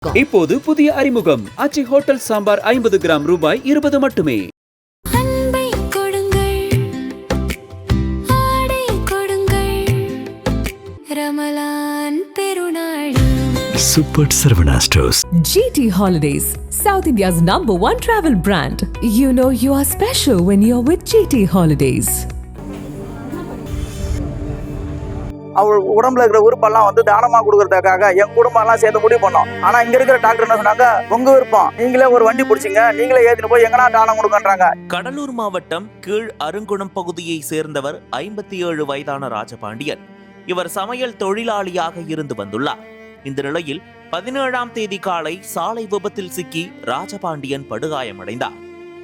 இப்போது புதிய அறிமுகம் ஆச்சி ஹோட்டல் சாம்பார் 50 கிராம் ரூபாய் 20 மட்டுமே. Super Sarvana Stores. GT Holidays, South India's #1 travel brand. You know you are special when you're with GT Holidays. அவர் உடம்புல இருக்கிற உறுப்பெல்லாம் வந்து தானமா கொடுக்கறதுக்காக என் குடும்பம் எல்லாம் சேர்ந்து முடிவு பண்ணோம். ஆனா இங்க இருக்கிற டாக்டர் என்ன சொன்னாங்க, உங்க விருப்பம், நீங்களே ஒரு வண்டி பிடிச்சிங்க, நீங்களே ஏத்திட்டு போய் எங்கனா தானம் கொடுக்கன்றாங்க. கடலூர் மாவட்டம் கீழ் அருங்குணம் பகுதியை சேர்ந்தவர் 57 வயதான ராஜபாண்டியன். இவர் சமையல் தொழிலாளியாக இருந்து வந்துள்ளார். இந்த நிலையில் 17ஆம் தேதி காலை சாலை விபத்தில் சிக்கி ராஜபாண்டியன் படுகாயமடைந்தார்.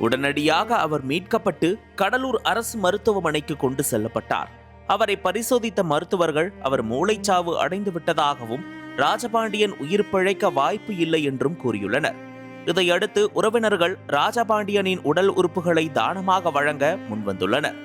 உடனடியாக அவர் மீட்கப்பட்டு கடலூர் அரசு மருத்துவமனைக்கு கொண்டு செல்லப்பட்டார். அவரை பரிசோதித்த மருத்துவர்கள் அவர் மூளைச்சாவு அடைந்து விட்டதாகவும் ராஜபாண்டியன் உயிர் பிழைக்க வாய்ப்பு இல்லை என்றும் கூறியுள்ளனர். இதையடுத்து உறவினர்கள் ராஜபாண்டியனின் உடல் உறுப்புகளை தானமாக வழங்க முன்வந்துள்ளனர்.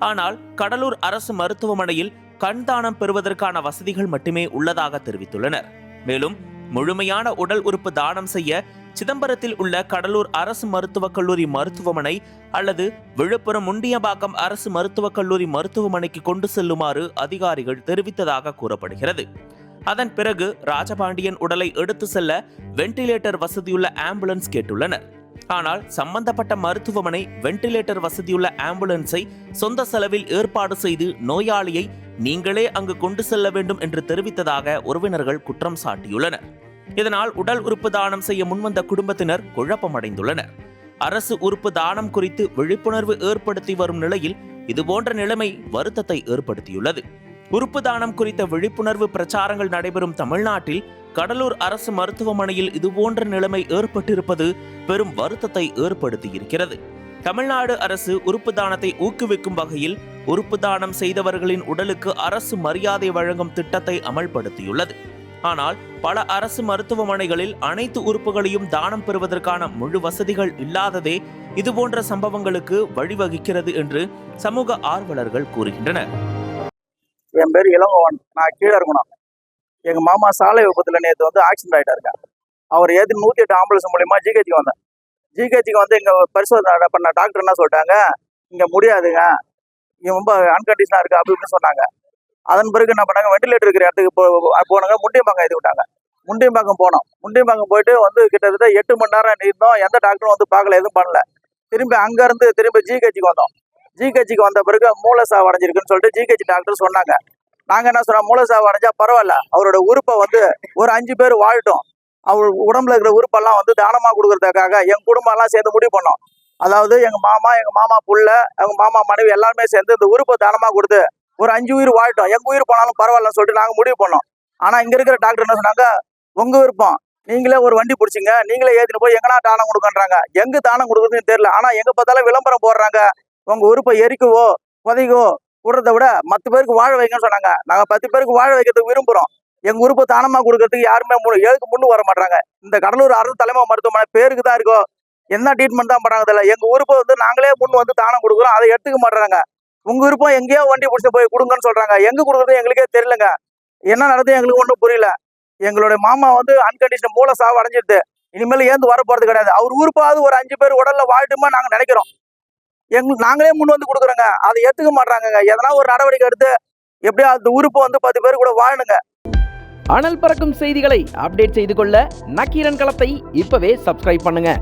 ஆனால் கடலூர் அரசு மருத்துவமனையில் கண் தானம் பெறுவதற்கான வசதிகள் மட்டுமே உள்ளதாக தெரிவித்துள்ளனர். மேலும் முழுமையான உடல் உறுப்பு தானம் செய்ய சிதம்பரத்தில் உள்ள கடலூர் அரசு மருத்துவக் கல்லூரி மருத்துவமனை அல்லது விழுப்புரம் முண்டியம்பாக்கம் அரசு மருத்துவக் கல்லூரி மருத்துவமனைக்கு கொண்டு செல்லுமாறு அதிகாரிகள் தெரிவித்ததாக கூறப்படுகிறது. அதன் பிறகு ராஜபாண்டியன் உடலை எடுத்து செல்ல வென்டிலேட்டர் வசதியுள்ள ஆம்புலன்ஸ் கேட்டுள்ளனர். ஆனால் சம்பந்தப்பட்ட மருத்துவமனை வென்டிலேட்டர் வசதியுள்ள ஆம்புலன்ஸை சொந்த செலவில் ஏற்பாடு செய்து நோயாளியை நீங்களே அங்கு கொண்டு செல்ல வேண்டும் என்று தெரிவித்ததாக உறவினர்கள் குற்றம் சாட்டியுள்ளனர். இதனால் உடல் உறுப்பு தானம் செய்ய முன்வந்த குடும்பத்தினர் குழப்பமடைந்துள்ளனர். அரசு உறுப்பு தானம் குறித்து விழிப்புணர்வு ஏற்படுத்தி வரும் நிலையில் இதுபோன்ற நிலைமை வருத்தத்தை ஏற்படுத்தியுள்ளது. உறுப்பு தானம் குறித்த விழிப்புணர்வு பிரச்சாரங்கள் நடைபெறும் தமிழ்நாட்டில் கடலூர் அரசு மருத்துவமனையில் இதுபோன்ற நிலைமை ஏற்பட்டிருப்பது பெரும் வருத்தத்தை ஏற்படுத்தியிருக்கிறது. தமிழ்நாடு அரசு உறுப்பு தானத்தை ஊக்குவிக்கும் வகையில் உறுப்பு தானம் செய்தவர்களின் உடலுக்கு அரசு மரியாதை வழங்கும் திட்டத்தை அமல்படுத்தியுள்ளது. ஆனால் பல அரசு மருத்துவமனைகளில் அனைத்து உறுப்புகளையும் தானம் பெறுவதற்கான முழு வசதிகள் இல்லாததே இதுபோன்ற சம்பவங்களுக்கு வழிவகுக்கிறது என்று சமூக ஆர்வலர்கள் கூறுகின்றனர். என் பேர் இளங்கோவன், நான் கீழே இருக்கணும். எங்க மாமா சாலை விபத்துல நேற்று வந்து ஆக்சிடென்ட் ஆயிட்டாருங்க. அவர் ஏற்றி 108 ஆம்புலன்ஸ் மூலியமா ஜிஹெச்சுக்கு வந்தேன். ஜிஹெச்சுக்கு வந்து இங்க பரிசோதனை பண்ண டாக்டர் என்ன சொல்லிட்டாங்க, இங்க முடியாதுங்க, இங்க ரொம்ப அன்கண்டிஷனா இருக்கு அப்படி இப்படின்னு சொன்னாங்க. அதன் பிறகு என்ன பண்ணாங்க, வெண்டிலேட்டர் இருக்கிற இடத்துக்கு போனாங்க. முண்டியம்பாக்கம் ஏற்றி விட்டாங்க. முண்டியம்பாக்கம் போனோம். முண்டியம்பாக்கம் போயிட்டு வந்து கிட்டத்தட்ட 8 மணி நேரம் இருந்தோம். எந்த டாக்டரும் வந்து பார்க்கல, எதுவும் பண்ணல. திரும்பி அங்கேருந்து திரும்பி ஜிஹெச்சுக்கு வந்தோம். ஜிஹெச்சுக்கு வந்த பிறகு மூளைசாவு அடைஞ்சிருக்குன்னு சொல்லிட்டு ஜிஹெச் டாக்டர் சொன்னாங்க. நாங்கள் என்ன சொன்னோம், மூளைசாவு அடைஞ்சா பரவாயில்ல, அவரோட உறுப்பை வந்து ஒரு 5 பேர் வாழட்டும், அவர் உடம்புல இருக்கிற உறுப்பெல்லாம் வந்து தானமாக கொடுக்கறதுக்காக என் குடும்பம் எல்லாம் சேர்ந்து முடிவு பண்ணோம். அதாவது எங்க மாமா புள்ள, எங்க மாமா மனைவி எல்லாருமே சேர்ந்து இந்த உறுப்பை தானமாக கொடுத்து ஒரு 5 உயிர் வாழட்டும், எங்க உயிர் போனாலும் பரவாயில்லன்னு சொல்லிட்டு நாங்கள் முடிவு பண்ணோம். ஆனா இங்க இருக்கிற டாக்டர் என்ன சொன்னாங்க, உங்க விருப்பம், நீங்களே ஒரு வண்டி பிடிச்சிங்க, நீங்களே ஏத்திட்டு போய் எங்கனா தானம் கொடுக்கன்றாங்க. எங்க தானம் கொடுக்குறதுன்னு தெரியல. ஆனா எங்க பார்த்தாலும் விளம்பரம் போடுறாங்க, உங்க உறுப்பை எரிக்கவோ புதைக்கவோ விடுறத விட 10 பேருக்கு வாழ வைங்கன்னு சொன்னாங்க. நாங்க 10 பேருக்கு வாழ வைக்கிறதுக்கு விரும்புறோம். எங்க உறுப்பை தானமா கொடுக்கறதுக்கு யாருமே எழுக்கு முன்னு வர மாட்டாங்க. இந்த கடலூர் அரசு தலைமை மருத்துவமனை பேருக்கு தான் இருக்கோ, என்ன ட்ரீட்மெண்ட் தான் பண்றாங்க தெரியல. எங்க உறுப்பை வந்து நாங்களே முன் வந்து தானம் கொடுக்குறோம், அதை எடுத்துக்க மாட்டாங்க. உங்க விருப்பம், எங்கேயோ வண்டி பிடிச்சி போய் கொடுங்கன்னு சொல்றாங்க. எங்க கொடுக்குறது எங்களுக்கே தெரியலங்க. என்ன நடந்தது எங்களுக்கு ஒன்றும் புரியல. எங்களுடைய மாமா வந்து அன்கண்டிஷன் மூளை சாவு அடைஞ்சிருது. இனிமேல் ஏந்து வர போறது கிடையாது. அவர் உறுப்பாவது ஒரு 5 பேர் உடல்ல வாழட்டுமா நாங்க நினைக்கிறோம். நாங்களே முன் வந்து கொடுக்குறோங்க, அதை ஏத்துக்க மாட்டாங்க. எதனா ஒரு நடவடிக்கை எடுத்து எப்படியா அந்த உறுப்பு வந்து 10 பேர் கூட வாழணுங்க. அனல் பறக்கும் செய்திகளை அப்டேட் செய்து கொள்ள நக்கீரன் களத்தை இப்பவே சப்ஸ்கிரைப் பண்ணுங்க.